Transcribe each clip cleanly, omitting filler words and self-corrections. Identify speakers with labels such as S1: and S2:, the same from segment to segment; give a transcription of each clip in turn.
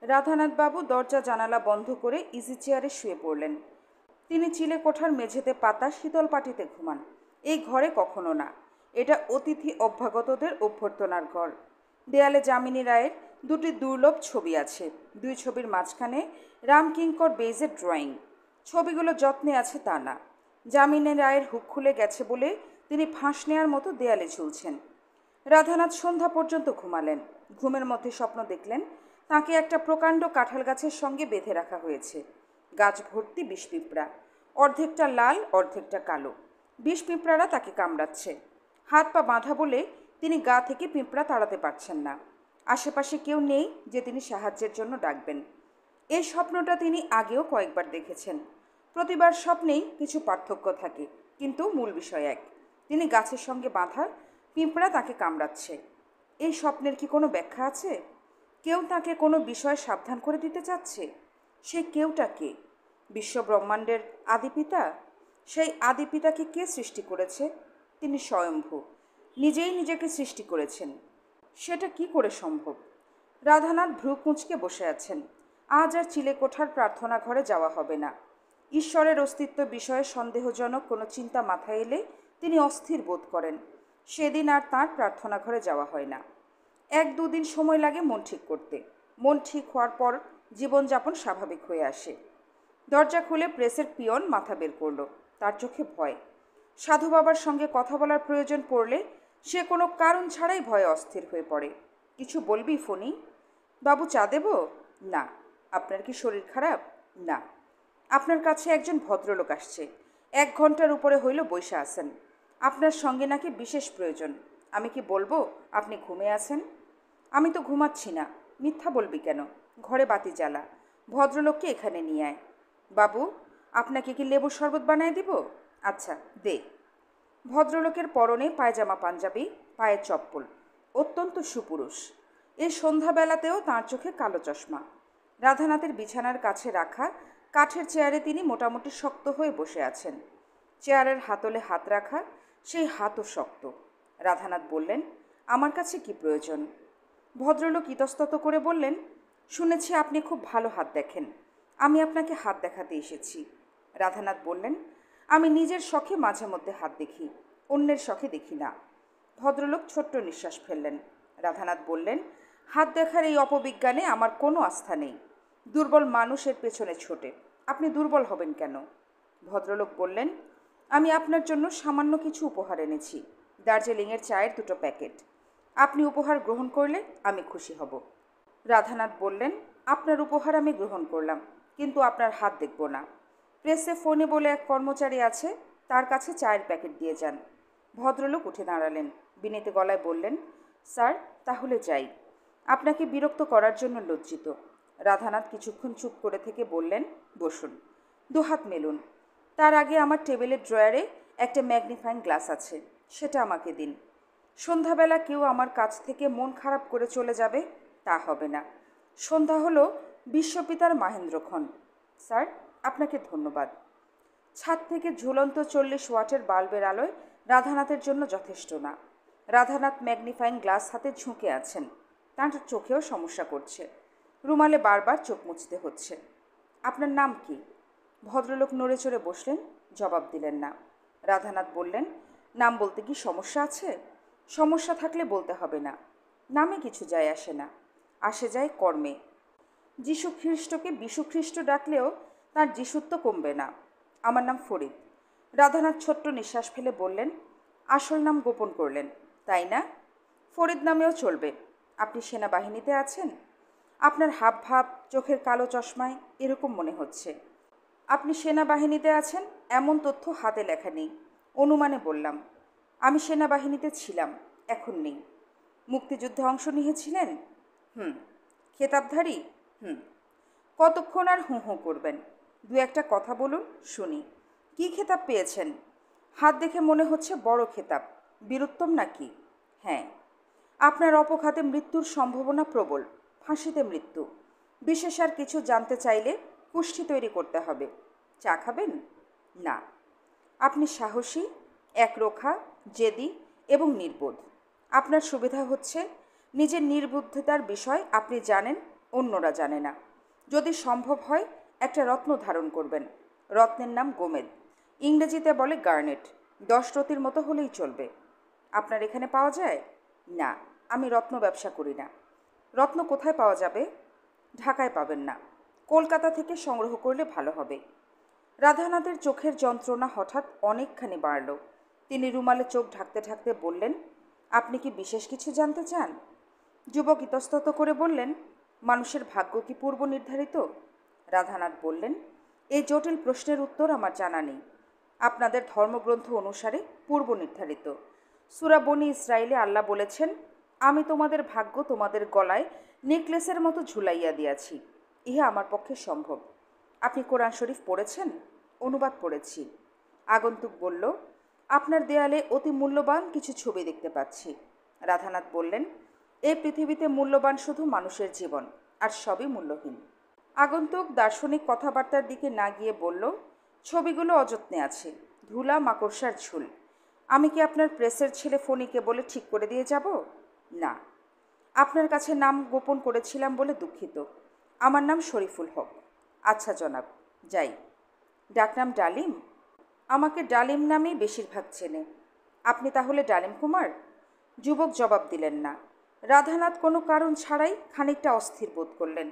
S1: রাধানাথবাবু দরজা জানালা বন্ধ করে ইজি চেয়ারে শুয়ে পড়লেন। তিনি চিলে কোঠার মেঝেতে পাতা শীতল পাটিতে ঘুমান। এই ঘরে কখনো না। এটা অতিথি অভ্যাগতদের অভ্যর্থনার ঘর। দেয়ালে যামিনী রায়ের দুটি দুর্লভ ছবি আছে। দুই ছবির মাঝখানে রামকিঙ্কর বেইজের ড্রয়িং। ছবিগুলো যত্নে আছে তা না, যামিনী রায়ের হুক খুলে গেছে বলে তিনি ফাঁস নেওয়ার মতো দেয়ালে ঝুলছেন। রাধানাথ সন্ধ্যা পর্যন্ত ঘুমালেন। ঘুমের মধ্যে স্বপ্ন দেখলেন তাকে একটা প্রকাণ্ড কাঁঠাল গাছের সঙ্গে বেঁধে রাখা হয়েছে। গাছ ভর্তি বিষ পিঁপড়া, অর্ধেকটা লাল অর্ধেকটা কালো। বিষ পিঁপড়ারা তাকে কামড়াচ্ছে। হাত পা বাঁধা বলে তিনি গা থেকে পিঁপড়া তাড়াতে পারছেন না। আশেপাশে কেউ নেই যে তিনি সাহায্যের জন্য ডাকবেন। এই স্বপ্নটা তিনি আগেও কয়েকবার দেখেছেন। প্রতিবার স্বপ্নেই কিছু পার্থক্য থাকে, কিন্তু মূল বিষয় এক। তিনি গাছের সঙ্গে বাঁধা, পিঁপড়া তাকে কামড়াচ্ছে। এই স্বপ্নের কি কোনো ব্যাখ্যা আছে? কেউ তাকে কোনো বিষয়ে সাবধান করে দিতে চাচ্ছে? সেই কেউটা কে? বিশ্বব্রহ্মাণ্ডের আদিপিতা? সেই আদিপিতাকে কে সৃষ্টি করেছে? তিনি স্বয়ম্ভু, নিজেই নিজেকে সৃষ্টি করেছেন। সেটা কি করে সম্ভব? রাধানাথ ভ্রু কুঁচকে বসে আছেন। আজ আর চিলেকোঠার প্রার্থনা ঘরে যাওয়া হবে না। ঈশ্বরের অস্তিত্ব বিষয়ে সন্দেহজনক কোনো চিন্তা মাথায় এলে তিনি অস্থির বোধ করেন। সেদিন আর তাঁর প্রার্থনা ঘরে যাওয়া হয় না। 1-2 দিন সময় লাগে মন ঠিক করতে। মন ঠিক হওয়ার পর জীবনযাপন স্বাভাবিক হয়ে আসে। দরজা খুলে প্রেসের পিয়ন মাথা বের করল। তার চোখে ভয়। সাধু বাবার সঙ্গে কথা বলার প্রয়োজন পড়লে সে কোনো কারণ ছাড়াই ভয়ে অস্থির হয়ে পড়ে। কিছু বলবি ফণি? বাবু, চা দেব? না। আপনার কি শরীর খারাপ? না। আপনার কাছে একজন ভদ্রলোক আসছে। 1 ঘন্টার উপরে হইল বইসা আছেন। আপনার সঙ্গে নাকি বিশেষ প্রয়োজন। আমি কি বলবো আপনি ঘুমিয়ে আছেন? আমি তো ঘুমাচ্ছি না। মিথ্যা বলবি কেন? ঘরে বাতি জ্বালা। ভদ্রলোককে এখানে নিয়ে আয়। বাবু, আপনাকে কি লেবুর শরবত বানিয়ে দিব? আচ্ছা, দে। ভদ্রলোকের পরনে পায়জামা পাঞ্জাবি, পায়ে চপ্পল। অত্যন্ত সুপুরুষ। এই সন্ধ্যাবেলাতেও তাঁর চোখে কালো চশমা। রাধানাথের বিছানার কাছে রাখা কাঠের চেয়ারে তিনি মোটামুটি শক্ত হয়ে বসে আছেন। চেয়ারের হাতলে হাত রাখা, সেই হাতও শক্ত। রাধানাথ বললেন, আমার কাছে কি প্রয়োজন? ভদ্রলোক ইতস্তত করে বললেন, শুনেছি আপনি খুব ভালো হাত দেখেন। আমি আপনাকে হাত দেখাতে এসেছি। রাধানাথ বললেন, আমি নিজের শখে মাঝে মধ্যে হাত দেখি, অন্যের শখে দেখি না। ভদ্রলোক ছোট্ট নিঃশ্বাস ফেললেন। রাধানাথ বললেন, হাত দেখার এই অপবিজ্ঞানে আমার কোনো আস্থা নেই। দুর্বল মানুষের পেছনে ছোটে। আপনি দুর্বল হবেন কেন? ভদ্রলোক বললেন, আমি আপনার জন্য সামান্য কিছু উপহার এনেছি। দার্জিলিংয়ের চায়ের 2টো প্যাকেট। আপনি উপহার গ্রহণ করলে আমি খুশি হব। রাধানাথ বললেন, আপনার উপহার আমি গ্রহণ করলাম, কিন্তু আপনার হাত দেখব না। প্রেসে ফোনে বলে এক কর্মচারী আছে, তার কাছে চায়ের প্যাকেট দিয়ে যান। ভদ্রলোক উঠে দাঁড়ালেন। বিনীত গলায় বললেন, স্যার, তাহলে যাই। আপনাকে বিরক্ত করার জন্য লজ্জিত। রাধানাথ কিছুক্ষণ চুপ করে থেকে বললেন, বসুন। 2 হাত মেলুন। তার আগে আমার টেবিলের ড্রয়ারে একটা ম্যাগনিফাইং গ্লাস আছে, সেটা আমাকে দিন। সন্ধ্যাবেলা কেউ আমার কাছ থেকে মন খারাপ করে চলে যাবে, তা হবে না। সন্ধ্যা হলো বিশ্বপিতার মাহেন্দ্রক্ষণ। স্যার, আপনাকে ধন্যবাদ। ছাদ থেকে ঝুলন্ত 40 ওয়াটের বাল্বের আলোয় রাধানাথের জন্য যথেষ্ট না। রাধানাথ ম্যাগনিফাইং গ্লাস হাতে ঝুঁকে আছেন। তাঁর চোখেও সমস্যা করছে। রুমালে বারবার চোখ মুছতে হচ্ছে। আপনার নাম কি? ভদ্রলোক নড়ে চড়ে বসলেন, জবাব দিলেন না। রাধানাথ বললেন, নাম বলতে কি সমস্যা আছে? সমস্যা থাকলে বলতে হবে না। নামে কিছু যায় আসে না, আসে যায় কর্মে। যীশু খ্রিস্টকে বিশু খ্রিস্ট ডাকলেও তার যিশুত্ব কমবে না। আমার নাম ফরিদ। রাধানাথ ছোট্ট নিঃশ্বাস ফেলে বললেন, আসল নাম গোপন করলেন, তাই না? ফরিদ নামেও চলবে। আপনি সেনাবাহিনীতে আছেন? আপনার হাব ভাব, চোখের কালো চশমায় এরকম মনে হচ্ছে। আপনি সেনাবাহিনীতে আছেন এমন তথ্য হাতে লেখা নেই। অনুমানে বললাম। আমি সেনাবাহিনীতে ছিলাম, এখন নেই। মুক্তিযুদ্ধে অংশ নিয়েছিলেন? হুম। খেতাবধারী? হুম। কতক্ষণ আর হুঁ হুঁ করবেন? 2-একটা কথা বলুন, শুনি। কী খেতাব পেয়েছেন? হাত দেখে মনে হচ্ছে বড় খেতাব। বীরুত্তম নাকি? হ্যাঁ। আপনার অপঘাতে মৃত্যুর সম্ভাবনা প্রবল। ফাঁসিতে মৃত্যু। বিশেষ আর কিছু জানতে চাইলে কুষ্ঠি তৈরি করতে হবে। চা খাবেন? না। আপনি সাহসী, একরোখা, জেদি এবং নির্বোধ। আপনার সুবিধা হচ্ছে নিজের নির্বুদ্ধিতার বিষয় আপনি জানেন অন্যরা জানে না। যদি সম্ভব হয় একটা রত্ন ধারণ করবেন। রত্নের নাম গোমেদ, ইংরেজিতে বলে গার্নেট। 10 রতির মতো হলেই চলবে। আপনার এখানে পাওয়া যায়? না, আমি রত্ন ব্যবসা করি না। রত্ন কোথায় পাওয়া যাবে? ঢাকায় পাবেন না, কলকাতা থেকে সংগ্রহ করলে ভালো হবে। রাধানাথের চোখের যন্ত্রণা হঠাৎ অনেকখানি বাড়ল। তিনি রুমালে চোখ ঢাকতে ঢাকতে বললেন, আপনি কি বিশেষ কিছু জানতে চান? যুবক ইতস্তত করে বললেন, মানুষের ভাগ্য কি পূর্ব নির্ধারিত? রাধানাথ বললেন, এই জটিল প্রশ্নের উত্তর আমার জানা নেই। আপনাদের ধর্মগ্রন্থ অনুসারে পূর্ব নির্ধারিত। সূরা বনী ইসরাইলে আল্লাহ বলেছেন, আমি তোমাদের ভাগ্য তোমাদের গলায় নেকলেসের মতো ঝুলাইয়া দিয়াছি। ইহা আমার পক্ষে সম্ভব। আপনি কোরআন শরীফ পড়েছেন? অনুবাদ পড়েছি। আগন্তুক বলল, আপনার দেয়ালে অতি মূল্যবান কিছু ছবি দেখতে পাচ্ছি। রাধানাথ বললেন, এই পৃথিবীতে মূল্যবান শুধু মানুষের জীবন, আর সবই মূল্যহীন। আগন্তুক দার্শনিক কথাবার্তার দিকে না গিয়ে বলল, ছবিগুলো অযত্নে আছে, ধুলা মাকড়সার ঝুল। আমি কি আপনার প্রেসের ছেলে ফণিকে বলে ঠিক করে দিয়ে যাব? না। আপনার কাছে নাম গোপন করেছিলাম বলে দুঃখিত। আমার নাম শরীফুল হক। আচ্ছা জনাব, যাই। ডাকনাম ডালিম? আমাকে ডালিম নামেই বেশিরভাগ চেনে। আপনি তাহলে ডালিম কুমার? যুবক জবাব দিলেন না। রাধানাথ কোনো কারণ ছাড়াই খানিকটা অস্থির বোধ করলেন।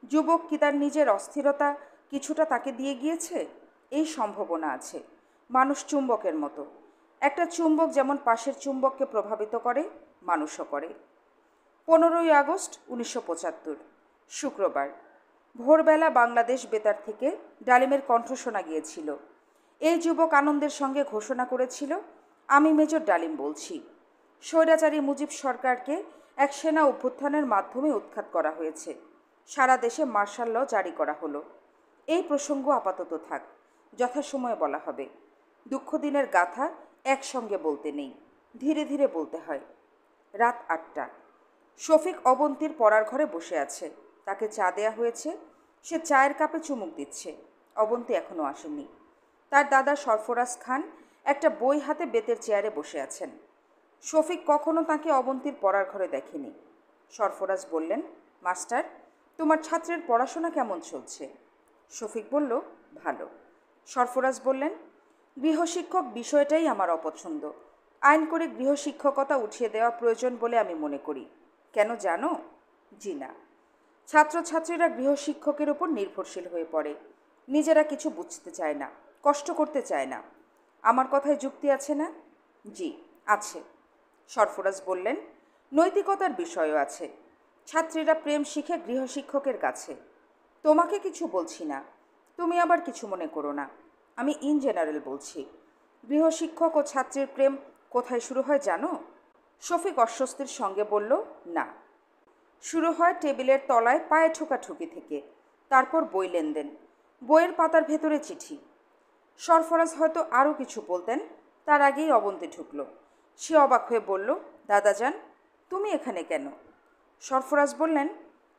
S1: যুবক কি তার নিজের অস্থিরতা কিছুটা তাকে দিয়ে গিয়েছে? এই সম্ভাবনা আছে। মানুষ চুম্বকের মতো। একটা চুম্বক যেমন পাশের চুম্বককে প্রভাবিত করে, মানুষও করে। 15ই আগস্ট 1975, শুক্রবার। ভোরবেলা বাংলাদেশ বেতার থেকে ডালিমের কণ্ঠ শোনা গিয়েছিল। এই যুবক আনন্দের সঙ্গে ঘোষণা করেছিল, আমি মেজর ডালিম বলছি। স্বৈরাচারী মুজিব সরকারকে এক সেনা অভ্যুত্থানের মাধ্যমে উৎখাত করা হয়েছে। সারা দেশে মার্শাল ল জারি করা হলো। এই প্রসঙ্গ আপাতত থাক, যথাসময়ে বলা হবে। দুঃখ দিনের গাথা একসঙ্গে বলতে নেই, ধীরে ধীরে বলতে হয়। রাত 8টা। শফিক অবন্তীর পড়ার ঘরে বসে আছে। তাকে চা দেয়া হয়েছে। সে চায়ের কাপে চুমুক দিচ্ছে। অবন্তী এখনও আসেনি। তার দাদা সরফরাজ খান একটা বই হাতে বেতের চেয়ারে বসে আছেন। শফিক কখনো তাকে অবন্তীর পড়ার ঘরে দেখেনি। সরফরাজ বললেন, মাস্টার, তোমার ছাত্রের পড়াশোনা কেমন চলছে? শফিক বলল, ভালো। সরফরাজ বললেন, গৃহশিক্ষক বিষয়টাই আমার অপছন্দ। আইন করে গৃহশিক্ষকতা উঠিয়ে দেওয়া প্রয়োজন বলে আমি মনে করি। কেন জানো? জি না। ছাত্রছাত্রীরা গৃহশিক্ষকের উপর নির্ভরশীল হয়ে পড়ে। নিজেরা কিছু বুঝতে চায় না, কষ্ট করতে চায় না। আমার কথায় যুক্তি আছে না? জি, আছে। সরফরাজ বললেন, নৈতিকতার বিষয়ও আছে। ছাত্রীরা প্রেম শিখে গৃহশিক্ষকের কাছে। তোমাকে কিছু বলছি না, তুমি আবার কিছু মনে করো না। আমি ইন জেনারেল বলছি। গৃহশিক্ষক ও ছাত্রীর প্রেম কোথায় শুরু হয় জানো? শফিক অস্বস্তির সঙ্গে বলল, না। শুরু হয় টেবিলের তলায় পায়ে ঠোকাঠুকি থেকে, তারপর বই লেনদেন, বইয়ের পাতার ভেতরে চিঠি। সরফরাজ হয়তো আরও কিছু বলতেন, তার আগেই অবন্তী ঢুকল। সে অবাক হয়ে বলল, দাদাজান, তুমি এখানে কেন? সরফরাজ বললেন,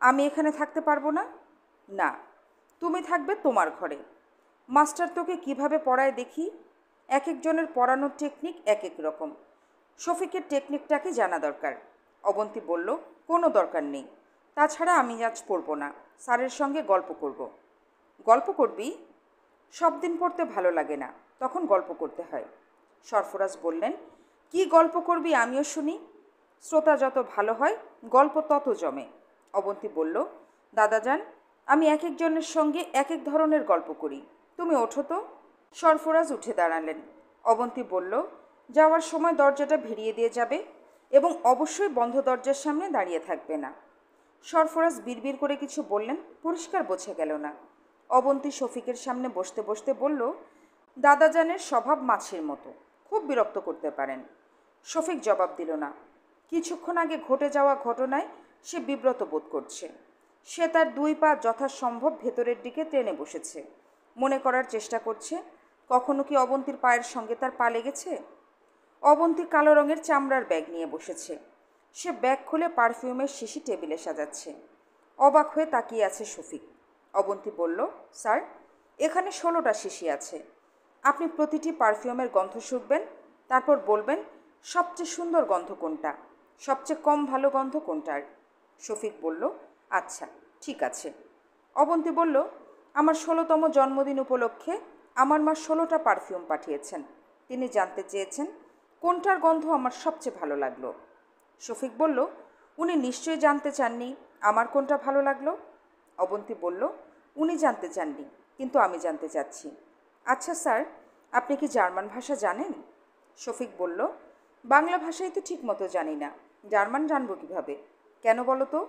S1: আমি এখানে থাকতে পারবো না। না, তুমি থাকবে তোমার ঘরে। মাস্টার তোকে কিভাবে পড়ায় দেখি। এক একজনের পড়ানোর টেকনিক এক এক রকম। শফিকের টেকনিকটাকে জানা দরকার। অবন্তী বলল, কোনো দরকার নেই। তাছাড়া আমি আজ পড়ব না, স্যারের সঙ্গে গল্প করব। গল্প করবি? সব দিন পড়তে ভালো লাগে না, তখন গল্প করতে হয়। সরফরাজ বললেন, কি গল্প করবি আমিও শুনি। শ্রোতা যত ভালো হয় গল্প তত জমে। অবন্তী বলল, দাদাজান, আমি এক একজনের সঙ্গে এক এক ধরনের গল্প করি। তুমি ওঠো তো। সরফরাজ উঠে দাঁড়ালেন। অবন্তী বলল, যাওয়ার সময় দরজাটা ভিড়িয়ে দিয়ে যাবে এবং অবশ্যই বন্ধ দরজার সামনে দাঁড়িয়ে থাকবে না। সরফরাজ বিড়বিড় করে কিছু বললেন, পরিষ্কার বোঝা গেল না। অবন্তী শফিকের সামনে বসতে বসতে বলল, দাদাজানের স্বভাব মাছের মতো, খুব বিরক্ত করতে পারেন। শফিক জবাব দিল না। কিছুক্ষণ আগে ঘটে যাওয়া ঘটনায় সে বিব্রত বোধ করছে। সে তার 2 পা যথাসম্ভব ভেতরের দিকে টেনে বসেছে। মনে করার চেষ্টা করছে, কখনো কি অবন্তীর পায়ের সঙ্গে তার পা লেগেছে? অবন্তী কালো রঙের চামড়ার ব্যাগ নিয়ে বসেছে। সে ব্যাগ খুলে পারফিউমের শিশি টেবিলে সাজাচ্ছে। অবাক হয়ে তাকিয়ে আছে শফিক। অবন্তী বলল, স্যার, এখানে 16টা শিশি আছে। আপনি প্রতিটি পারফিউমের গন্ধ শুঁকবেন, তারপর বলবেন সবচেয়ে সুন্দর গন্ধ কোনটা, সবচেয়ে কম ভালো গন্ধ কোনটার। শফিক বলল, আচ্ছা, ঠিক আছে। অবন্তী বলল, আমার 16তম জন্মদিন উপলক্ষে আমার মা 16টা পারফিউম পাঠিয়েছেন। তিনি জানতে চেয়েছেন কোনটার গন্ধ আমার সবচেয়ে ভালো লাগলো। শফিক বলল, উনি নিশ্চয়ই জানতে চাননি আমার কোনটা ভালো লাগলো। অবন্তী বলল, উনি জানতে চাননি, কিন্তু আমি জানতে চাচ্ছি। আচ্ছা স্যার, আপনি কি জার্মান ভাষা জানেন? শফিক বলল, বাংলা ভাষাই তো ঠিক মতো জানি না, জার্মান জানবো কীভাবে? কেন বলো তো?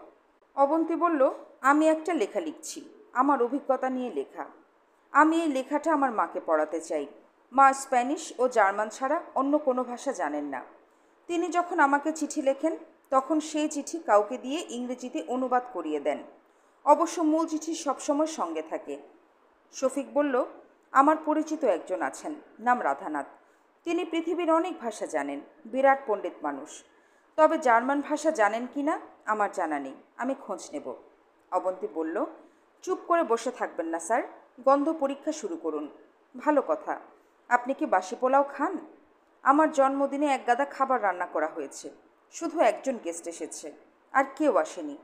S1: অবন্তী বলল, আমি একটা লেখা লিখছি, আমার অভিজ্ঞতা নিয়ে লেখা। আমি এই লেখাটা আমার মাকে পড়াতে চাই। মা স্প্যানিশ ও জার্মান ছাড়া অন্য কোনো ভাষা জানেন না। তিনি যখন আমাকে চিঠি লেখেন তখন সেই চিঠি কাউকে দিয়ে ইংরেজিতে অনুবাদ করিয়ে দেন। অবশ্য মূল চিঠি সবসময় সঙ্গে থাকে। শফিক বলল, আমার পরিচিত একজন আছেন, নাম রাধানাথ। তিনি পৃথিবীর অনেক ভাষা জানেন, বিরাট পণ্ডিত মানুষ। তবে জার্মান ভাষা জানেন কি না আমার জানা নেই, আমি খোঁজ নেব। অবন্তী বলল, চুপ করে বসে থাকবেন না স্যার, গন্ধ পরীক্ষা শুরু করুন। ভালো কথা। আপনি কি বাসি পোলাও খান? আমার জন্মদিনে এক গাদা খাবার রান্না করা হয়েছে, শুধু একজন গেস্ট এসেছে, আর কেউ আসেনি।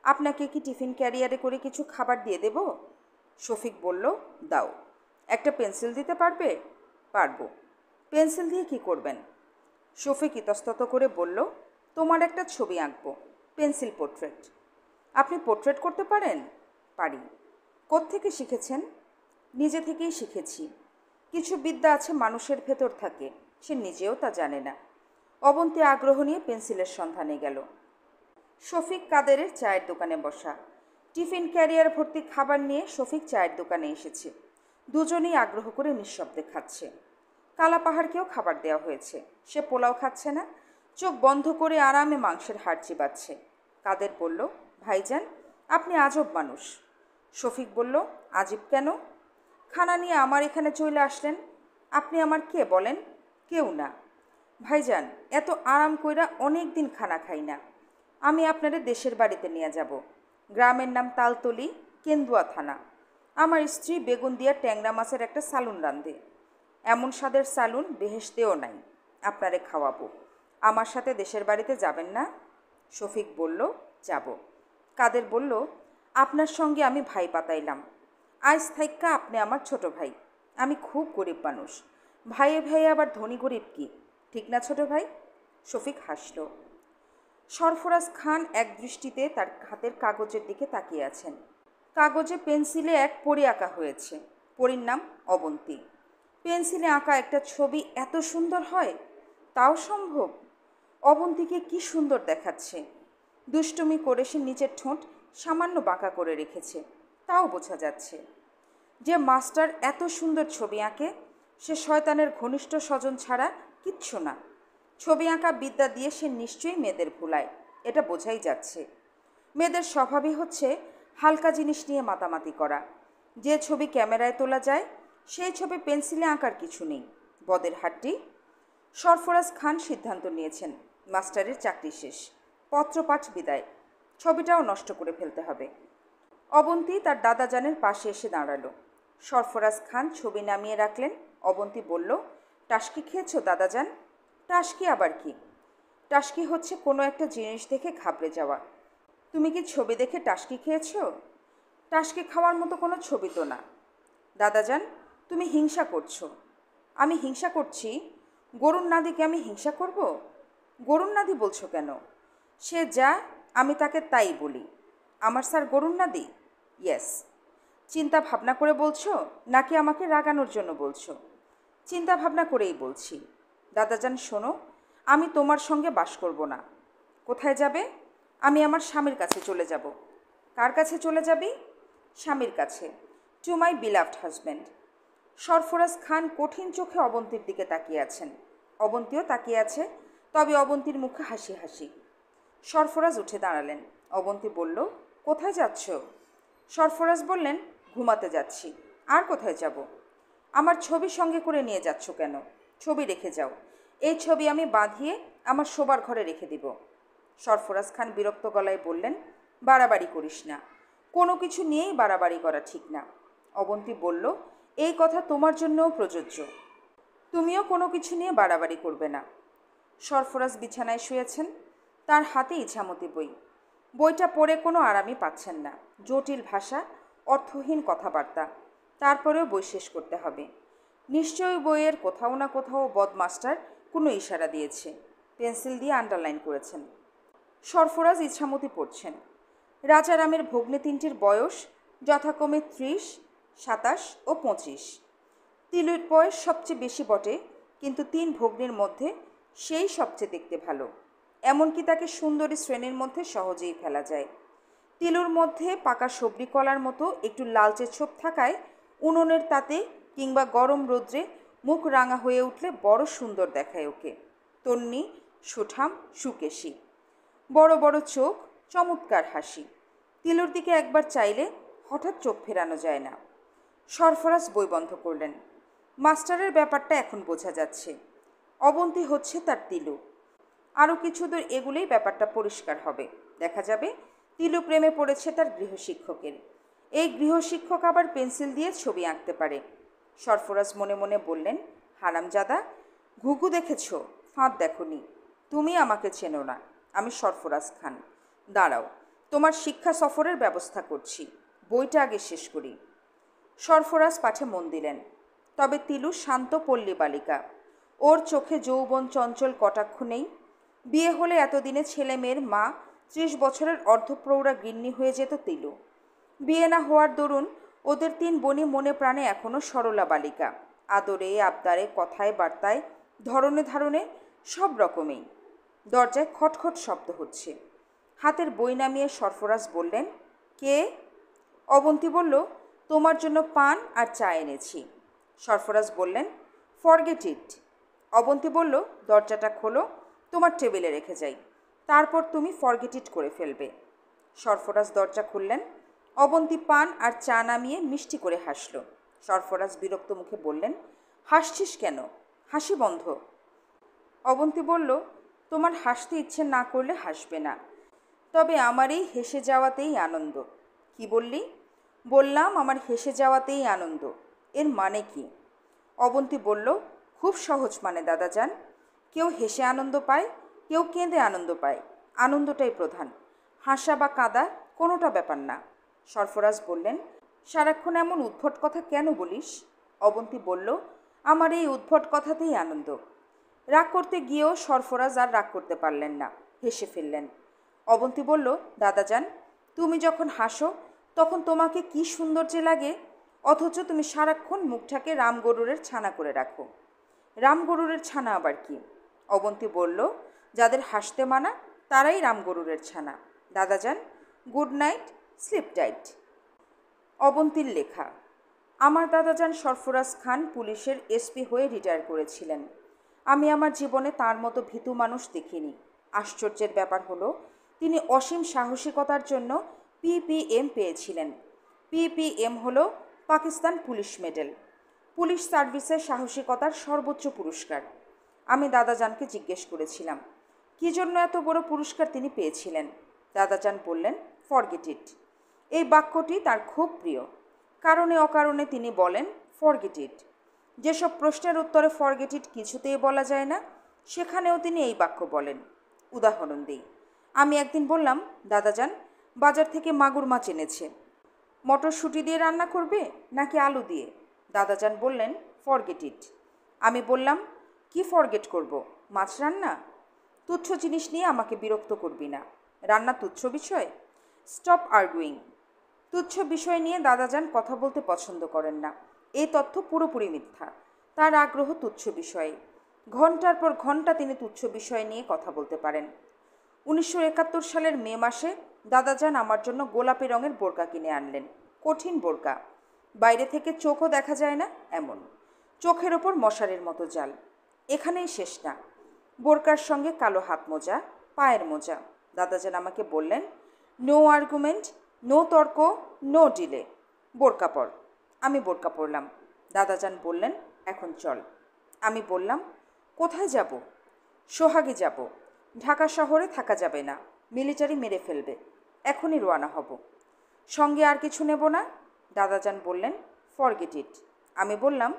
S1: আপনাকে কি টিফিন ক্যারিয়ারে করে কিছু খাবার দিয়ে দেব? শফিক বলল, দাও। একটা পেন্সিল দিতে পারবে? পারবো। পেন্সিল দিয়ে কি করবেন? শফিক ইতস্তত করে বলল, তোমার একটা ছবি আঁকবো, পেন্সিল পোর্ট্রেট। আপনি পোর্ট্রেট করতে পারেন? পারি। কোত্থেকে শিখেছেন? নিজে থেকেই শিখেছি। কিছু বিদ্যা আছে মানুষের ভেতর থাকে, সে নিজেও তা জানে না। অবন্তী আগ্রহ নিয়ে পেন্সিলের সন্ধানে গেল। শফিক কাদেরের চায়ের দোকানে বসা। টিফিন ক্যারিয়ার ভর্তি খাবার নিয়ে শফিক চায়ের দোকানে এসেছে। দুজনেই আগ্রহ করে নিঃশব্দে খাচ্ছে। কালা পাহাড়কেও খাবার দেওয়া হয়েছে, সে পোলাও খাচ্ছে না, চোখ বন্ধ করে আরামে মাংসের হাড় চিবাচ্ছে। কাদের বলল, ভাইজান, আপনি আজব মানুষ। শফিক বলল, আজব কেন? খানা নিয়ে আমার এখানে চলে আসলেন। আপনি আমার কে বলেন? কেউ না। ভাইজান, এত আরাম কইরা অনেক দিন খানা খাই না। আমি আপনারে দেশের বাড়িতে নিয়ে যাব। গ্রামের নাম তালতলি, কেন্দুয়া থানা। আমার স্ত্রী বেগুন দিয়া ট্যাংরা মাছের একটা সালুন রাঁধে। এমন স্বাদের সালুন বেহেশতেও নাই। আপনারে খাওয়াবো। আমার সাথে দেশের বাড়িতে যাবেন না? শফিক বলল, যাব। কাদের বলল, আপনার সঙ্গে আমি ভাই পাতাইলাম। আজ থাইক্কা আপনি আমার ছোট ভাই। আমি খুব গরিব মানুষ। ভাইয়ে ভাইয়ে আবার ধনী গরিব কি, ঠিক না ছোট ভাই? শফিক হাসল। সরফরাজ খান এক দৃষ্টিতে তার হাতের কাগজের দিকে তাকিয়ে আছেন। কাগজে পেন্সিলে এক পরী আঁকা হয়েছে। পরীর নাম অবন্তী। পেন্সিলে আঁকা একটা ছবি এত সুন্দর হয়, তাও সম্ভব? অবন্তীকে কি সুন্দর দেখাচ্ছে। দুষ্টুমি করে সে নিচের ঠোঁট সামান্য বাঁকা করে রেখেছে, তাও বোঝা যাচ্ছে। যে মাস্টার এত সুন্দর ছবি আঁকে, সে শয়তানের ঘনিষ্ঠ স্বজন ছাড়া কিচ্ছু না। ছবি আঁকা বিদ্যা দিয়ে সে নিশ্চয়ই মেয়েদের ভুলায়, এটা বোঝাই যাচ্ছে। মেয়েদের স্বভাবই হচ্ছে হালকা জিনিস নিয়ে মাতামাতি করা। যে ছবি ক্যামেরায় তোলা যায়, সেই ছবি পেন্সিলে আঁকার কিছু নেই। বদের হাড্ডি। সরফরাজ খান সিদ্ধান্ত নিয়েছেন, মাস্টারের চাকরি শেষ, পত্রপাঠ বিদায়, ছবিটাও নষ্ট করে ফেলতে হবে। অবন্তী তার দাদাজানের পাশে এসে দাঁড়ালো। সরফরাজ খান ছবি নামিয়ে রাখলেন। অবন্তী বলল, টাসকি খেয়েছো দাদাজান? টাসকি আবার কি? টাসকি হচ্ছে কোনো একটা জিনিস দেখে ঘাবড়ে যাওয়া। তুমি কি ছবি দেখে টাসকি খেয়েছো? টাসকি খাওয়ার মতো কোনো ছবি তো না। দাদাজান, তুমি হিংসা করছো। আমি হিংসা করছি? গরুর নাদিকে আমি হিংসা করব? গরুর নাদি বলছো কেন? সে যা আমি তাকে তাই বলি। আমার স্যার গরুর নাদি? ইয়েস। চিন্তা ভাবনা করে বলছো নাকি আমাকে রাগানোর জন্য বলছো? চিন্তা ভাবনা করেই বলছি। দাদাজান শোনো, আমি তোমার সঙ্গে বাস করব না। কোথায় যাবে? আমি আমার স্বামীর কাছে চলে যাব। কার কাছে চলে যাবি? স্বামীর কাছে। To my beloved husband. Sarfaraz Khan কঠিন চোখে অবন্তীর দিকে তাকিয়ে আছেন। অবন্তীও তাকিয়ে আছে, তবে অবন্তীর মুখে হাসি হাসি। সরফরাজ উঠে দাঁড়ালেন। অবন্তী বলল, কোথায় যাচ্ছ? সরফরাজ বললেন, ঘুমাতে যাচ্ছি। আর কোথায় যাব? আমার ছবি সঙ্গে করে নিয়ে যাচ্ছ কেন? ছবি রেখে যাও। এই ছবি আমি বাঁধিয়ে আমার শোবার ঘরে রেখে দিব। সরফরাজ খান বিরক্ত গলায় বললেন, বাড়াবাড়ি করিস না। কোনো কিছু নিয়েই বাড়াবাড়ি করা ঠিক না। অবন্তী বলল, এই কথা তোমার জন্যও প্রযোজ্য। তুমিও কোনো কিছু নিয়ে বাড়াবাড়ি করবে না। সরফরাজ বিছানায় শুয়েছেন, তার হাতে ইছামতি বই। বইটা পড়ে কোনো আরামই পাচ্ছেন না। জটিল ভাষা, অর্থহীন কথাবার্তা। তারপরেও বই শেষ করতে হবে। নিশ্চয়ই বইয়ের কোথাও না কোথাও বদমাস্টার কোনো ইশারা দিয়েছে। পেন্সিল দিয়ে আন্ডারলাইন করেছেন। সরফরাজ ইছামতি পড়ছেন। রাজারামের ভগ্নী তিনটির বয়স যথাক্রমে 30, 27 ও 25। তিলুর বয়স সবচেয়ে বেশি বটে, কিন্তু 3 ভগ্নীর মধ্যে সেই সবচেয়ে দেখতে ভালো। এমনকি তাকে সুন্দরী শ্রেণীর মধ্যে সহজেই ফেলা যায়। তিলুর মধ্যে পাকা সবরি কলার মতো একটু লালচে ছোপ থাকায় উনুনের তাতে কিংবা গরম রৌদ্রে মুখ রাঙা হয়ে উঠলে বড় সুন্দর দেখায় ওকে। তন্নি, সুঠাম, সুকেশী, বড় বড় চোখ, চমৎকার হাসি। তিলুর দিকে একবার চাইলে হঠাৎ চোখ ফেরানো যায় না। সরফরাজ বই বন্ধ করলেন। মাস্টারের ব্যাপারটা এখন বোঝা যাচ্ছে। অবন্তী হচ্ছে তার তিলু। আরও কিছু দূর এগুলেই ব্যাপারটা পরিষ্কার হবে। দেখা যাবে তিলু প্রেমে পড়েছে তার গৃহশিক্ষকের। এই গৃহশিক্ষক আবার পেন্সিল দিয়ে ছবি আঁকতে পারে। সরফরাজ মনে মনে বললেন, হারামজাদা, ঘুঘু দেখেছ, ফাঁদ দেখনি। তুমি আমাকে চেনো না। আমি সরফরাজ খান। দাঁড়াও, তোমার শিক্ষা সফরের ব্যবস্থা করছি। বইটা আগে শেষ করি। সরফরাজ পাঠে মন দিলেন। তবে তিলু শান্ত পল্লী বালিকা। ওর চোখে যৌবন চঞ্চল কটাক্ষ নেই। বিয়ে হলে এতদিনে ছেলে মেয়ের মা, 30 বছরের অর্ধপ্রৌঢ়া গিন্নি হয়ে যেত তিলু। বিয়ে না হওয়ার দরুন ওদের 3 বোনই মনে প্রাণে এখনও সরলা বালিকা। আদরে আবদারে, কথায় বার্তায়, ধরনে ধারণে সব রকমেই। দরজায় খটখট শব্দ হচ্ছে। হাতের বই নামিয়ে সরফরাজ বললেন, কে? অবন্তী বলল, তোমার জন্য পান আর চা এনেছি। সরফরাজ বললেন, ফরগেট ইট। অবন্তী বলল, দরজাটা খোলো, তোমার টেবিলে রেখে যাই, তারপর তুমি ফরগেট ইট করে ফেলবে। সরফরাজ দরজা খুললেন। অবন্তী পান আর চা নামিয়ে মিষ্টি করে হাসল। সরফরাজ বিরক্ত মুখে বললেন, হাসছিস কেন? হাসি বন্ধ। অবন্তী বলল, তোমার হাসতে ইচ্ছে না করলে হাসবে না, তবে আমার এই হেসে যাওয়াতেই আনন্দ। কি বললি? বললাম আমার হেসে যাওয়াতেই আনন্দ। এর মানে কি? অবন্তী বলল, খুব সহজ মানে দাদাজান। কেউ হেসে আনন্দ পায়, কেউ কেঁদে আনন্দ পায়। আনন্দটাই প্রধান। হাসা বা কাঁদা কোনোটা ব্যাপার না। সরফরাজ বললেন, সারাক্ষণ এমন উদ্ভট কথা কেন বলিস? অবন্তী বলল, আমার এই উদ্ভট কথাতেই আনন্দ। রাগ করতে গিয়েও সরফরাজ আর রাগ করতে পারলেন না, হেসে ফেললেন। অবন্তী বলল, দাদাজান, তুমি যখন হাসো তখন তোমাকে কি সুন্দর যে লাগে, অথচ তুমি সারাক্ষণ মুখটাকে রামগরুরের ছানা করে রাখো। রামগরুরের ছানা আবার কি? অবন্তী বলল, যাদের হাসতে মানা তারাই রামগরুরের ছানা। দাদাজান, গুড নাইট, স্লিপ টাইট। অবন্তীর লেখা। আমার দাদাজান সরফরাজ খান পুলিশের এসপি হয়ে রিটায়ার করেছিলেন। আমি আমার জীবনে তার মতো ভীতু মানুষ দেখিনি। আশ্চর্যের ব্যাপার হলো, তিনি অসীম সাহসিকতার জন্য PPM পেয়েছিলেন। PPM হলো পাকিস্তান পুলিশ মেডেল, পুলিশ সার্ভিসের সাহসিকতার সর্বোচ্চ পুরস্কার। আমি দাদাজানকে জিজ্ঞেস করেছিলাম, কী জন্য এত বড় পুরস্কার তিনি পেয়েছিলেন। দাদাজান বললেন, ফরগেট ইট। এই বাক্যটি তার খুব প্রিয়। কারণে অকারণে তিনি বলেন, ফরগেট ইট। যেসব প্রশ্নের উত্তরে ফরগেট ইট কিছুতেই বলা যায় না, সেখানেও তিনি এই বাক্য বলেন। উদাহরণ দিই। আমি একদিন বললাম, দাদাজান, বাজার থেকে মাগুর মাছ এনেছে, মটরশুঁটি দিয়ে রান্না করবে নাকি আলু দিয়ে? দাদাজান বললেন, ফরগেট ইট। আমি বললাম, কি ফরগেট করব? মাছ রান্না? তুচ্ছ জিনিস নিয়ে আমাকে বিরক্ত করবি না। রান্না তুচ্ছ বিষয়? Stop arguing. তুচ্ছ বিষয় নিয়ে দাদাজান কথা বলতে পছন্দ করেন না। এই তথ্য পুরোপুরি মিথ্যা। তার আগ্রহ তুচ্ছ বিষয়ে। ঘন্টার পর ঘন্টা তিনি তুচ্ছ বিষয় নিয়ে কথা বলতে পারেন। 1971 সালের মে মাসে দাদাজান আমার জন্য গোলাপি রঙের বোরকা কিনে আনলেন। কঠিন বোরকা, বাইরে থেকে চোখও দেখা যায় না এমন। চোখের ওপর মশারির মতো জাল। এখানেই শেষ না, বোরকার সঙ্গে কালো হাত মোজা, পায়ের মোজা। দাদাজান আমাকে বললেন, নো আর্গুমেন্ট, নো তর্ক, নো ডিলে, বোরকা পর। আমি বোরকা পরলাম। দাদাজান বললেন, এখন চল। আমি বললাম, কোথায় যাব? সোহাগে যাব। ঢাকা শহরে থাকা যাবে না, মিলিটারি মেরে ফেলবে। এখনই রওনা হব। সঙ্গে আর কিছু নেব না? দাদাজান বললেন, ফরগেট ইট। আমি বললাম,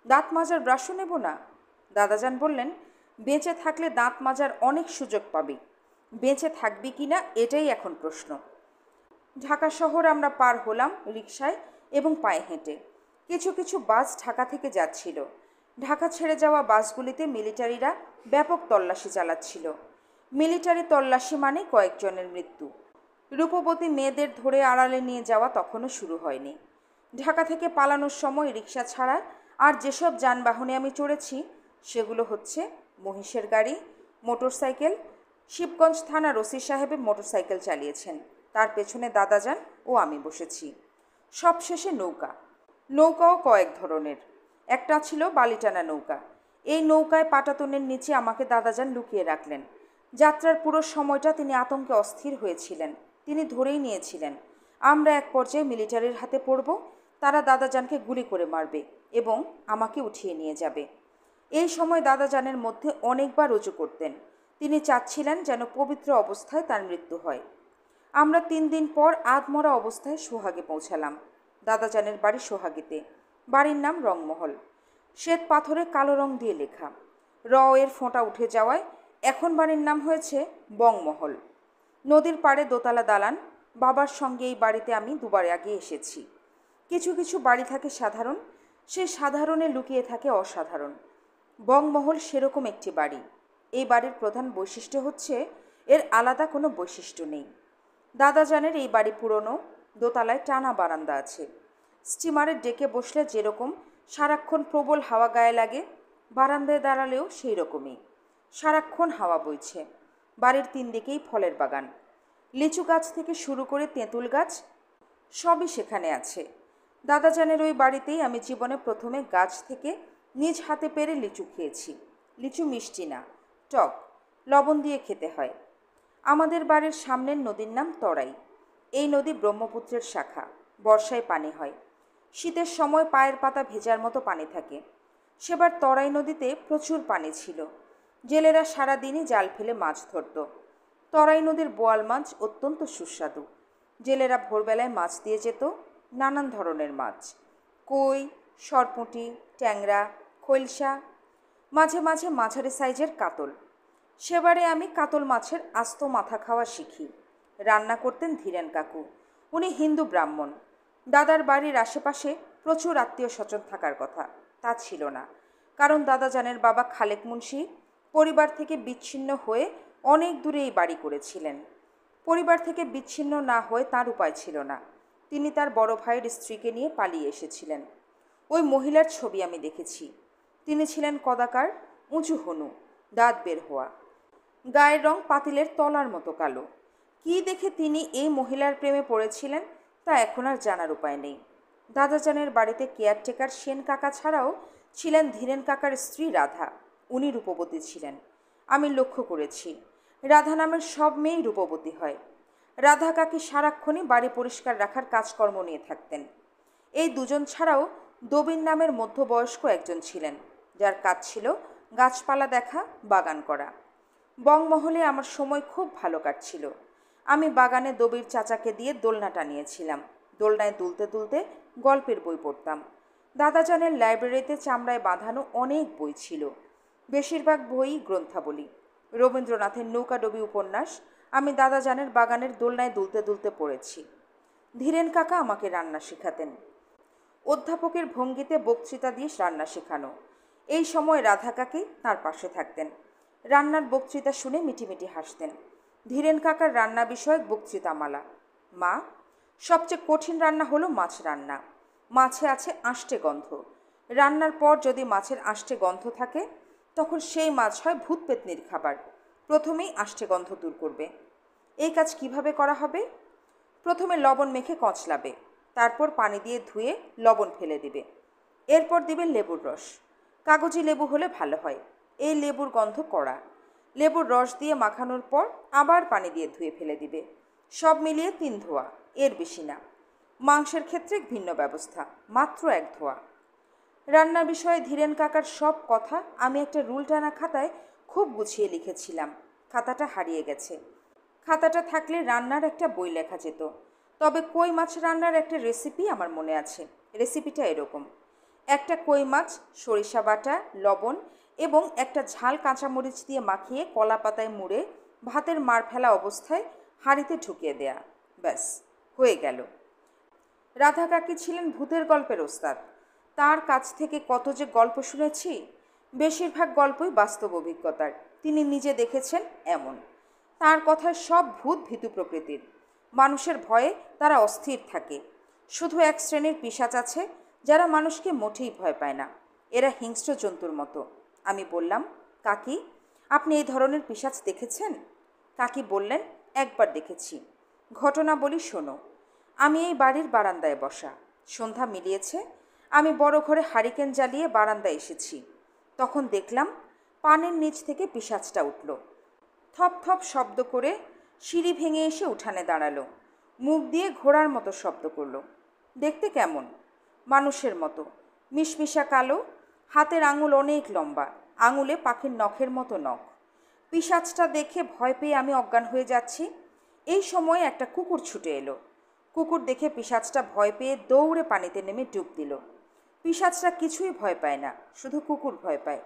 S1: দাঁত মাজার ব্রাশও নেব না? দাদাজান বললেন, বেঁচে থাকলে দাঁত মাজার অনেক সুযোগ পাবি, বেঁচে থাকবি কি না এটাই এখন প্রশ্ন। ঢাকা শহর আমরা পার হলাম রিকশায় এবং পায়ে হেঁটে। কিছু কিছু বাস ঢাকা থেকে যাচ্ছিল। ঢাকা ছেড়ে যাওয়া বাসগুলিতে মিলিটারিরা ব্যাপক তল্লাশি চালাচ্ছিল। মিলিটারি তল্লাশি মানে কয়েকজনের মৃত্যু। রূপবতী মেয়েদের ধরে আড়ালে নিয়ে যাওয়া তখনও শুরু হয়নি। ঢাকা থেকে পালানোর সময় রিকশা ছাড়া আর যেসব যানবাহনে আমি চড়েছি সেগুলো হচ্ছে মহিষের গাড়ি, মোটরসাইকেল। শিবগঞ্জ থানার ওসি সাহেব মোটরসাইকেল চালিয়েছেন, তার পেছনে দাদাজান ও আমি বসেছি। সবশেষে নৌকা। নৌকাও কয়েক ধরনের। একটা ছিল বালিটানা নৌকা। এই নৌকায় পাটাতনের নিচে আমাকে দাদাজান লুকিয়ে রাখলেন। যাত্রার পুরো সময়টা তিনি আতঙ্কে অস্থির হয়েছিলেন। তিনি ধরেই নিয়েছিলেন আমরা এক পর্যায়ে মিলিটারির হাতে পড়ব, তারা দাদাজানকে গুলি করে মারবে এবং আমাকে উঠিয়ে নিয়ে যাবে। এই সময় দাদাজানের মধ্যে অনেকবার রুজু করতেন। তিনি চাচ্ছিলেন যেন পবিত্র অবস্থায় তার মৃত্যু হয়। আমরা 3 দিন পর আধমরা অবস্থায় সোহাগে পৌঁছালাম। দাদাজানের বাড়ি সোহাগীতে। বাড়ির নাম রংমহল। শ্বেত পাথরে কালো রং দিয়ে লেখা। এর ফোঁটা উঠে যাওয়ায় এখন বাড়ির নাম হয়েছে বংমহল। নদীর পাড়ে দোতলা দালান। বাবার সঙ্গে এই বাড়িতে আমি 2 বার আগে এসেছি। কিছু কিছু বাড়ি থাকে সাধারণ, সেই সাধারণে লুকিয়ে থাকে অসাধারণ। বংমহল সেরকম একটি বাড়ি। এই বাড়ির প্রধান বৈশিষ্ট্য হচ্ছে এর আলাদা কোনো বৈশিষ্ট্য নেই। দাদাজানের এই বাড়ি পুরনো, দোতলায় টানা বারান্দা আছে। স্টিমারের ডেকে বসলে যেরকম সারাক্ষণ প্রবল হাওয়া গায়ে লাগে, বারান্দায় দাঁড়ালেও সেই রকমই সারাক্ষণ হাওয়া বইছে। বাড়ির 3 দিকেই ফলের বাগান। লিচু গাছ থেকে শুরু করে তেঁতুল গাছ সবই সেখানে আছে। দাদাজানের ওই বাড়িতেই আমি জীবনে প্রথমে গাছ থেকে নিজ হাতে পেরে লিচু খেয়েছি। লিচু মিষ্টি না, টক, লবণ দিয়ে খেতে হয়। আমাদের বাড়ির সামনের নদীর নাম তরাই। এই নদী ব্রহ্মপুত্রের শাখা। বর্ষায় পানি হয়, শীতের সময় পায়ের পাতা ভেজার মতো পানি থাকে। সেবার তরাই নদীতে প্রচুর পানি ছিল। জেলেরা সারাদিনই জাল ফেলে মাছ ধরত। তরাই নদীর বোয়াল মাছ অত্যন্ত সুস্বাদু। জেলেরা ভোরবেলায় মাছ দিয়ে যেত, নানান ধরনের মাছ, কই, সরপুঁটি, ট্যাংরা, খৈলসা, মাঝে মাঝে মাঝারি সাইজের কাতল। সেবারে আমি কাতল মাছের আস্ত মাথা খাওয়া শিখি। রান্না করতেন ধীরেন কাকু। উনি হিন্দু ব্রাহ্মণ। দাদার বাড়ির আশেপাশে প্রচুর আত্মীয় স্বজন থাকার কথা, তা ছিল না। কারণ দাদাজানের বাবা খালেক মুন্সি পরিবার থেকে বিচ্ছিন্ন হয়ে অনেক দূরে এই বাড়ি করেছিলেন। পরিবার থেকে বিচ্ছিন্ন না হয়ে তার উপায় ছিল না। তিনি তার বড় ভাইয়ের স্ত্রীকে নিয়ে পালিয়ে এসেছিলেন। ওই মহিলার ছবি আমি দেখেছি। তিনি ছিলেন কদাকার, উঁচু হনু, দাঁত বের হওয়া, গায়ের রং পাতিলের তলার মতো কালো। কী দেখে তিনি এই মহিলার প্রেমে পড়েছিলেন তা এখন আর জানার উপায় নেই। দাদাজানের বাড়িতে কেয়ারটেকার সেন কাকা ছাড়াও ছিলেন ধীরেন কাকার স্ত্রী রাধা। উনি রূপবতী ছিলেন। আমি লক্ষ্য করেছি রাধা নামের সব মেয়েই রূপবতী হয়। রাধা কাকি সারাক্ষণই বাড়ি পরিষ্কার রাখার কাজকর্ম নিয়ে থাকতেন। এই দুজন ছাড়াও দবির নামের মধ্যবয়স্ক একজন ছিলেন, যার কাজ ছিল গাছপালা দেখা, বাগান করা। বংমহলে আমার সময় খুব ভালো কাটছিল। আমি বাগানে দবির চাচাকে দিয়ে দোলনা টানিয়েছিলাম। দোলনায় দুলতে দুলতে গল্পের বই পড়তাম। দাদাজানের লাইব্রেরিতে চামড়ায় বাঁধানো অনেক বই ছিল। বেশিরভাগ বই গ্রন্থাবলী। রবীন্দ্রনাথের নৌকাডুবি উপন্যাস আমি দাদাজানের বাগানের দোলনায় দুলতে দুলতে পড়েছি। ধীরেন কাকা আমাকে রান্না শেখাতেন। অধ্যাপকের ভঙ্গিতে বক্তৃতা দিয়ে রান্না শেখানো। এই সময় রাধা কাকি তার পাশে থাকতেন। রান্নার বক্তৃতা শুনে মিটিমিটি হাসতেন। ধীরেন কাকার রান্না বিষয়ক বক্তৃতামালা। মা, সবচেয়ে কঠিন রান্না হলো মাছ রান্না। মাছে আছে আষ্টে গন্ধ। রান্নার পর যদি মাছের আষ্টে গন্ধ থাকে তখন সেই মাছ হয় ভূত পেতনির খাবার। প্রথমেই আষ্টে গন্ধ দূর করবে। এই কাজ কিভাবে করা হবে? প্রথমে লবণ মেখে কচলাবে, তারপর পানি দিয়ে ধুয়ে লবণ ফেলে দিবে। এরপর দিবে লেবুর রস। কাগজি লেবু হলে ভালো হয়। এই লেবুর গন্ধ কড়া। লেবুর রস দিয়ে মাখানোর পর আবার পানি দিয়ে ধুয়ে ফেলে দিবে। সব মিলিয়ে 3 ধোয়া, এর বেশি না। মাংসের ক্ষেত্রে ভিন্ন ব্যবস্থা, মাত্র 1 ধোয়া। রান্নার বিষয়ে ধীরেন কাকার সব কথা আমি একটা রুল টানা খাতায় খুব গুছিয়ে লিখেছিলাম। খাতাটা হারিয়ে গেছে। খাতাটা থাকলে রান্নার একটা বই লেখা যেত। তবে কই মাছ রান্নার একটা রেসিপি আমার মনে আছে। রেসিপিটা এরকম: একটা কই মাছ সরিষা বাটা, লবণ এবং একটা ঝাল কাঁচামরিচ দিয়ে মাখিয়ে কলা পাতায় মুড়ে ভাতের মার ফেলা অবস্থায় হাঁড়িতে ঢুকিয়ে দেয়া। ব্যাস, হয়ে গেল। রাধা কাকি ছিলেন ভূতের গল্পের ওস্তাদ। তার কাছ থেকে কত যে গল্প শুনেছি, বেশিরভাগ গল্পই বাস্তব অভিজ্ঞতার। তিনি নিজে দেখেছেন এমন। তার কথায় সব ভূত ভীতু প্রকৃতির। মানুষের ভয়ে তারা অস্থির থাকে। শুধু এক শ্রেণীর পিশাচ আছে যারা মানুষকে মোটেই ভয় পায় না। এরা হিংস্র জন্তুর মতো। আমি বললাম, কাকি, আপনি এই ধরনের পিশাচ দেখেছেন? কাকি বললেন, একবার দেখেছি। ঘটনা বলি, শোনো। আমি এই বাড়ির বারান্দায় বসা। সন্ধ্যা মিলিয়েছে। আমি বড় ঘরে হারিকেন জ্বালিয়ে বারান্দায় এসেছি। তখন দেখলাম পানের নিচ থেকে পিশাচটা উঠল। থপ থপ শব্দ করে সিঁড়ি ভেঙে এসে উঠানে দাঁড়ালো। মুখ দিয়ে ঘোড়ার মতো শব্দ করলো। দেখতে কেমন? মানুষের মতো, মিশমিশা কালো, হাতের আঙুল অনেক লম্বা, আঙুলে পাখির নখের মতো নখ। পিশাচটা দেখে ভয় পেয়ে আমি অজ্ঞান হয়ে যাচ্ছি। এই সময় একটা কুকুর ছুটে এলো। কুকুর দেখে পিশাচটা ভয় পেয়ে দৌড়ে পানিতে নেমে ডুব দিল। পিশাচরা কিছুই ভয় পায় না, শুধু কুকুর ভয় পায়।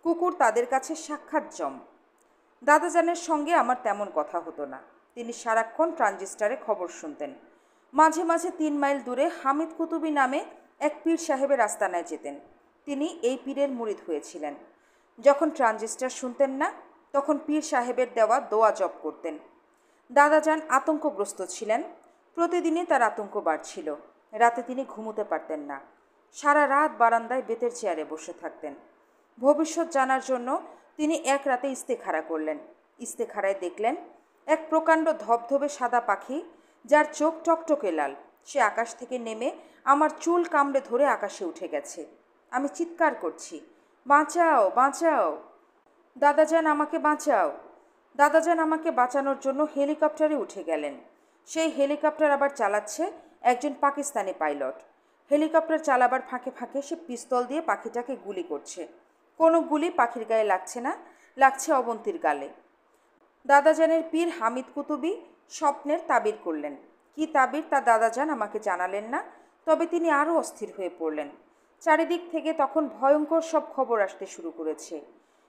S1: কুকুর তাদের কাছে সাক্ষাৎ জম। দাদাজানের সঙ্গে আমার তেমন কথা হতো না। তিনি সারাক্ষণ ট্রানজিস্টারে খবর শুনতেন। মাঝে মাঝে 3 মাইল দূরে হামিদ কুতুবি নামে এক পীর সাহেবের আস্তানায় যেতেন। তিনি এই পীরের মুরিদ হয়েছিলেন। যখন ট্রানজিস্টার শুনতেন না, তখন পীর সাহেবের দেওয়া দোয়া জপ করতেন। দাদাজান আতঙ্কগ্রস্ত ছিলেন। প্রতিদিনই তার আতঙ্ক বাড়ছিল। রাতে তিনি ঘুমোতে পারতেন না। সারা রাত বারান্দায় বেতের চেয়ারে বসে থাকতেন। ভবিষ্যৎ জানার জন্য তিনি এক রাতে ইস্তেখারা করলেন। ইস্তেখারায় দেখলেন এক প্রকাণ্ড ধবধবে সাদা পাখি, যার চোখ টকটকে লাল, সে আকাশ থেকে নেমে আমার চুল কামড়ে ধরে আকাশে উঠে গেছে। আমি চিৎকার করছি, বাঁচাও, বাঁচাও, দাদাজান আমাকে বাঁচাও। দাদাজান আমাকে বাঁচানোর জন্য হেলিকপ্টারে উঠে গেলেন। সেই হেলিকপ্টার আবার চালাচ্ছে একজন পাকিস্তানি পাইলট। হেলিকপ্টার চালাবার ফাঁকে ফাঁকে সে পিস্তল দিয়ে পাখিটাকে গুলি করছে। কোনো গুলি পাখির গায়ে লাগছে না, লাগছে অবন্তীর গালে। দাদাজানের পীর হামিদ কুতুবি স্বপ্নের তাবির করলেন। কি তাবির তা দাদাজান আমাকে জানালেন না, তবে তিনি আরও অস্থির হয়ে পড়লেন। চারিদিক থেকে তখন ভয়ঙ্কর সব খবর আসতে শুরু করেছে।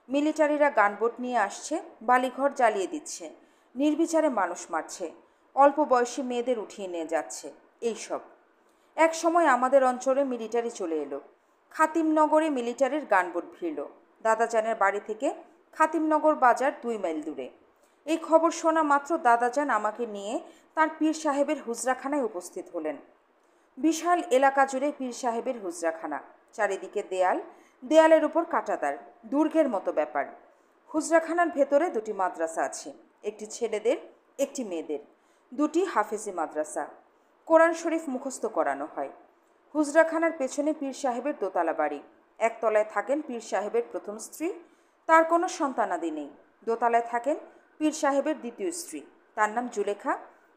S1: মিলিটারিরা গানবোট নিয়ে আসছে, বালিঘর জ্বালিয়ে দিচ্ছে, নির্বিচারে মানুষ মারছে, অল্প বয়সী মেয়েদের উঠিয়ে নিয়ে যাচ্ছে, এইসব। এক সময় আমাদের অঞ্চলে মিলিটারি চলে এলো। খাতিমনগরে মিলিটারির গানবোট ভিড়ল। দাদাজানের বাড়ি থেকে খাতিমনগর বাজার 2 মাইল দূরে। এই খবর শোনা মাত্র দাদাজান আমাকে নিয়ে তার পীর সাহেবের হুজরাখানায় উপস্থিত হলেন। বিশাল এলাকা জুড়ে পীর সাহেবের হুজরাখানা। চারিদিকে দেয়াল, দেয়ালের উপর কাঁটাতার, দুর্গের মতো ব্যাপার। হুজরাখানার ভেতরে 2টি মাদ্রাসা আছে, একটি ছেলেদের, একটি মেয়েদের। 2টি হাফেজি মাদ্রাসা। কোরআন শরীফ মুখস্থ করানো হয়। হুজরাখানার পেছনে পীর সাহেবের দোতলা বাড়ি। একতলায় থাকেন পীর সাহেবের প্রথম স্ত্রী, তার কোনো সন্তানাদি নেই। দোতলায় থাকেন পীর সাহেবের দ্বিতীয় স্ত্রী, তার নাম জুলেখা।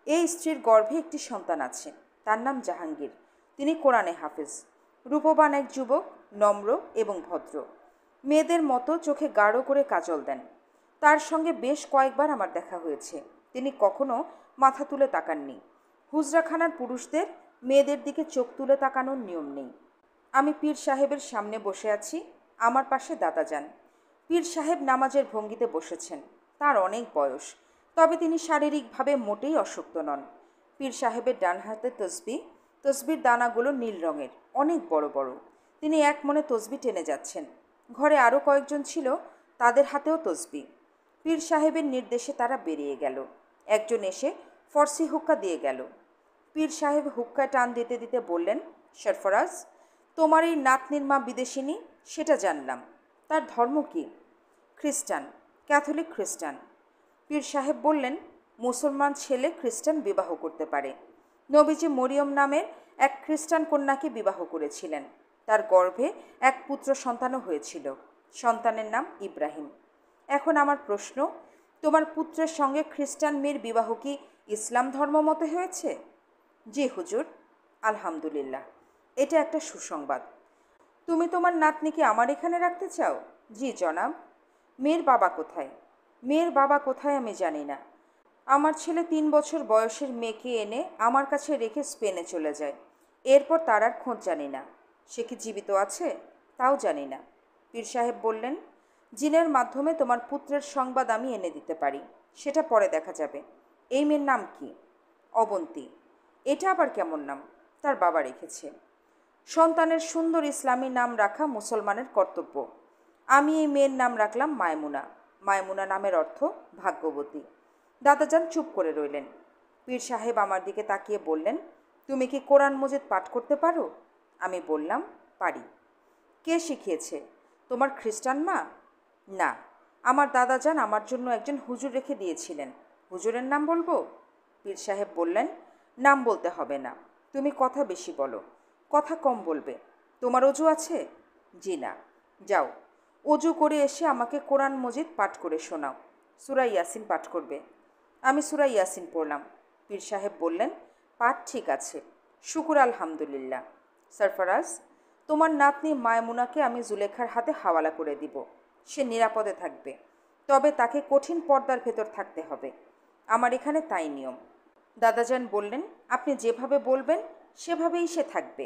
S1: এই স্ত্রীর গর্ভে একটি সন্তান আছে, তার নাম জাহাঙ্গীর। তিনি কোরআনে হাফেজ, রূপবান এক যুবক, নম্র এবং ভদ্র। মেয়েদের মতো চোখে গাঢ় করে কাজল দেন। তার সঙ্গে বেশ কয়েকবার আমার দেখা হয়েছে। তিনি কখনো মাথা তুলে তাকাননি। হুজরাখানার পুরুষদের মেয়েদের দিকে চোখ তুলে তাকানোর নিয়ম নেই। আমি পীর সাহেবের সামনে বসে আছি, আমার পাশে দাদাজান। পীর সাহেব নামাজের ভঙ্গিতে বসেছেন। তার অনেক বয়স, তবে তিনি শারীরিকভাবে মোটেই অশক্ত নন। পীর সাহেবের ডান হাতে তসবিহ, তসবির দানাগুলো নীল রঙের, অনেক বড় বড়। তিনি এক মনে তসবি টেনে যাচ্ছেন। ঘরে আরও কয়েকজন ছিল, তাদের হাতেও তসবিহ। পীর সাহেবের নির্দেশে তারা বেরিয়ে গেল। একজন এসে ফরসি হুক্কা দিয়ে গেল। পীর সাহেব হুক্কায় টান দিতে দিতে বললেন, সরফরাজ, তোমার এই নাতনির মা বিদেশিনী, সেটা জানলাম। তার ধর্ম কি? খ্রিস্টান, ক্যাথলিক খ্রিস্টান। পীর সাহেব বললেন, মুসলমান ছেলে খ্রিস্টান বিবাহ করতে পারে। নবীজি মরিয়ম নামের এক খ্রিস্টান কন্যাকে বিবাহ করেছিলেন। তার গর্ভে এক পুত্র সন্তানও হয়েছিল। সন্তানের নাম ইব্রাহিম। এখন আমার প্রশ্ন, তোমার পুত্রের সঙ্গে খ্রিস্টান মেয়ের বিবাহ কি ইসলাম ধর্ম মতে হয়েছে? জি হুজুর। আলহামদুলিল্লাহ, এটা একটা সুসংবাদ। তুমি তোমার নাতনিকে আমার এখানে রাখতে চাও? জি জনাব। মেয়ের বাবা কোথায়? মেয়ের বাবা কোথায় আমি জানি না। আমার ছেলে 3 বছর বয়সের মেয়েকে এনে আমার কাছে রেখে স্পেনে চলে যায়। এরপর তার আর খোঁজ জানি না। সে কি জীবিত আছে তাও জানি না। পীর সাহেব বললেন, জিনের মাধ্যমে তোমার পুত্রের সংবাদ আমি এনে দিতে পারি। সেটা পরে দেখা যাবে। এই মেয়ের নাম কি? অবন্তী। এটা আবার কেমন নাম? তার বাবা রেখেছে। সন্তানের সুন্দর ইসলামী নাম রাখা মুসলমানের কর্তব্য। আমি এই মেয়ের নাম রাখলাম মায়মুনা। মায়মুনা নামের অর্থ ভাগ্যবতী। দাদাজান চুপ করে রইলেন। পীর সাহেব আমার দিকে তাকিয়ে বললেন, তুমি কি কোরআন মজিদ পাঠ করতে পারো? আমি বললাম, পারি। কে শিখিয়েছে? তোমার খ্রিস্টান মা? না, আমার দাদাজান আমার জন্য একজন হুজুর রেখে দিয়েছিলেন। হুজুরের নাম বলবো? পীর সাহেব বললেন, নাম বলতে হবে না, তুমি কথা বেশি বলো। কথা কম বলবে। তোমার অজু আছে? জি না। যাও, অজু করে এসে আমাকে কোরআন মজিদ পাঠ করে শোনাও। সূরা ইয়াসিন পাঠ করবে। আমি সূরা ইয়াসিন পড়লাম। পীর সাহেব বললেন, পাঠ ঠিক আছে, শুকুর আলহামদুলিল্লাহ। সরফরাজ, তোমার নাতনি মায়মুনাকে আমি জুলেখার হাতে হাওয়ালা করে দিব। সে নিরাপদে থাকবে, তবে তাকে কঠিন পর্দার ভেতর থাকতে হবে। আমার এখানে তাই নিয়ম। দাদাজান বললেন, আপনি যেভাবে বলবেন সেভাবেই সে থাকবে।